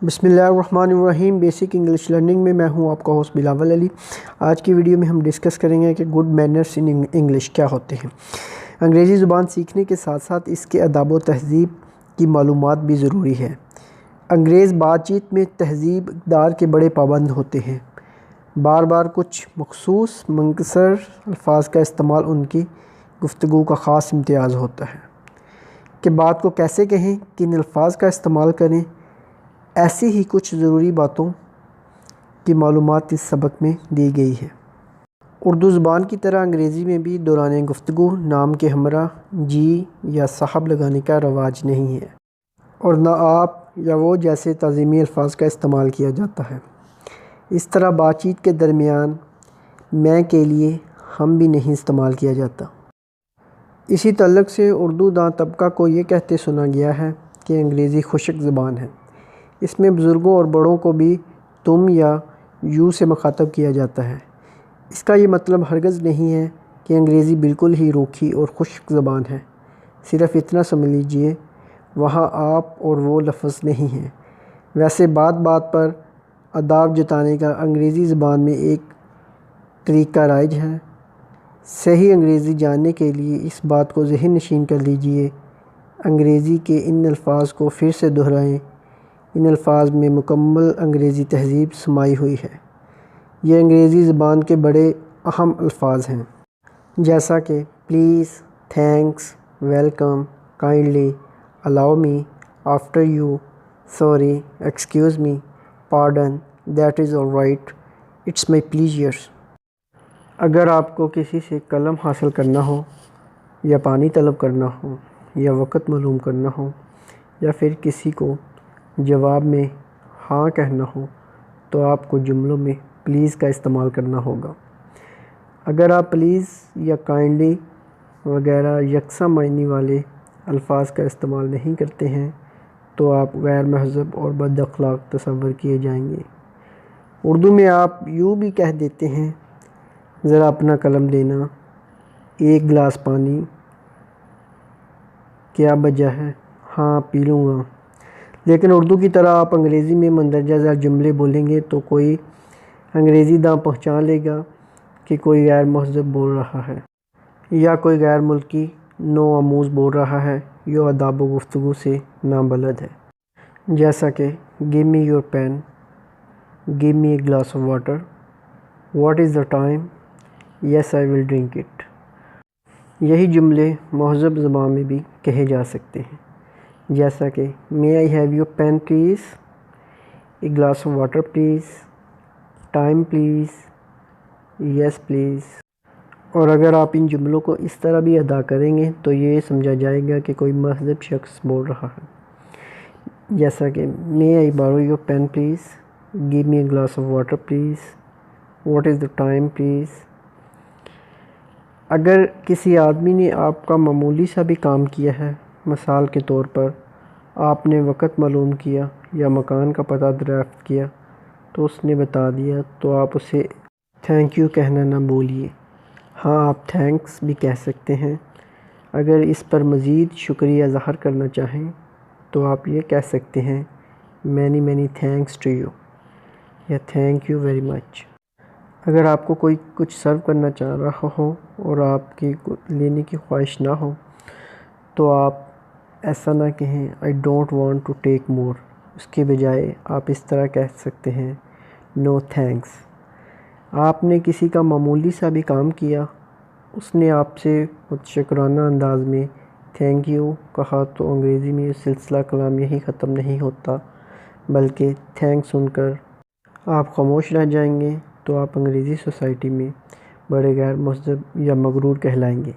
बिस्मिल्लाहिर्रहमानिर्रहीम। Basic English learning में मैं हूं आपका होस्ट बिलावल अली। आज की वीडियो में हम डिस्कस करेंगे कि गुड मैनर्स इन इंग्लिश क्या होते हैं। अंग्रेज़ी ज़ुबान सीखने के साथ साथ इसके अदब व तहज़ीब की मालूमात भी ज़रूरी है। अंग्रेज़ बातचीत में तहज़ीब इक़दार के बड़े पाबंद होते हैं। बार बार कुछ मख़सूस मुनकसर अल्फाज का इस्तेमाल उनकी गुफ्तगू का ख़ास इम्तियाज़ होता है कि बात को कैसे कहें, किन अल्फाज का इस्तेमाल करें। ऐसी ही कुछ ज़रूरी बातों की मालूमात इस सबक में दी गई है। उर्दू ज़ुबान की तरह अंग्रेज़ी में भी दौरान गुफ्तगू नाम के हमरा जी या साहब लगाने का रवाज नहीं है और ना आप या वो जैसे ताज़ीमी अल्फाज का इस्तेमाल किया जाता है। इस तरह बातचीत के दरमियान मैं के लिए हम भी नहीं इस्तेमाल किया जाता। इसी तल्लुक़ से उर्दू दां तबका को ये कहते सुना गया है कि अंग्रेज़ी खुशक ज़ुबान है। इसमें बुज़ुर्गों और बड़ों को भी तुम या यू से मुखातब किया जाता है। इसका ये मतलब हरगिज़ नहीं है कि अंग्रेज़ी बिल्कुल ही रूखी और खुश्क ज़बान है। सिर्फ़ इतना समझ लीजिए वहाँ आप और वो लफ्ज़ नहीं हैं। वैसे बात बात पर अदाब जताने का अंग्रेज़ी ज़बान में एक तरीक़ा राइज है। सही अंग्रेज़ी जानने के लिए इस बात को ज़हन नशीन कर लीजिए। अंग्रेज़ी के इन अल्फाज को फिर से दोहराएं। इन अल्फाज में मुकम्मल अंग्रेज़ी तहज़ीब समाई हुई है। ये अंग्रेज़ी ज़बान के बड़े अहम अल्फाज हैं, जैसा कि please, thanks, welcome, kindly, allow me, after you, sorry, excuse me, pardon, that is alright, it's my pleaser. अगर आपको किसी से कलम हासिल करना हो या पानी तलब करना हो या वक़्त मालूम करना हो या फिर किसी को जवाब में हाँ कहना हो तो आपको जुमलों में प्लीज़ का इस्तेमाल करना होगा। अगर आप प्लीज़ या काइंडली वगैरह यकसा मायने वाले अल्फाज का इस्तेमाल नहीं करते हैं तो आप गैर महज़ब और बद अखलाक तस्वर किए जाएंगे। उर्दू में आप यूँ भी कह देते हैं, ज़रा अपना कलम देना, एक गिलास पानी, क्या वजह है, हाँ पी लूँगा। लेकिन उर्दू की तरह आप अंग्रेज़ी में मंदरजा ज़ैल जुमले बोलेंगे तो कोई अंग्रेज़ी दां पहचान लेगा कि कोई गैर महज़ब बोल रहा है या कोई गैर मुल्की नो आमूज़ बोल रहा है या अदब व गुफ्तगू से नाबलद है। जैसा कि give me your pen, give me a glass of water, what is the time, yes I will drink it. यही जुमले महज़ब ज़बान में भी कहे जा सकते हैं, जैसा कि may I have your pen please, a glass of water please, time please, yes please. और अगर आप इन जुमलों को इस तरह भी अदा करेंगे तो ये समझा जाएगा कि कोई महज़ब शख्स बोल रहा है, जैसा कि may I borrow your pen please, give me a glass of water please, what is the time please. अगर किसी आदमी ने आपका मामूली सा भी काम किया है, मिसाल के तौर पर आपने वक़्त मालूम किया या मकान का पता दरियाफ़्त किया तो उसने बता दिया तो आप उसे थैंक यू कहना ना भूलिए। हाँ, आप थैंक्स भी कह सकते हैं। अगर इस पर मज़ीद शुक्रिया ज़ाहिर करना चाहें तो आप ये कह सकते हैं many many thanks to you या थैंक यू वेरी मच। अगर आपको कोई कुछ सर्व करना चाह रहा हो और आपकी लेने की ख्वाहिश ना हो तो आप ऐसा ना कहें I don't want to take more. उसके बजाय आप इस तरह कह सकते हैं नो थैंक्स। आपने किसी का मामूली सा भी काम किया, उसने आपसे मुतशक्किराना अंदाज में थैंक यू कहा तो अंग्रेज़ी में सिलसिला कलाम यही ख़त्म नहीं होता, बल्कि थैंक्स सुनकर आप खामोश रह जाएंगे तो आप अंग्रेज़ी सोसाइटी में बड़े गैर महज़ब या मगरूर कहलाएंगे।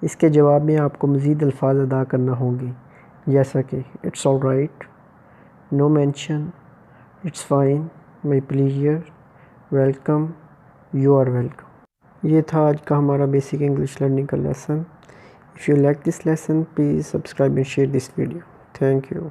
इसके जवाब में आपको मज़ीद अल्फाज अदा करना होंगे, जैसा कि it's alright, no mention, it's fine, my pleasure, welcome, you are welcome. ये था आज का हमारा बेसिक इंग्लिश लर्निंग का lesson. If you like this lesson please subscribe and share this video. Thank you.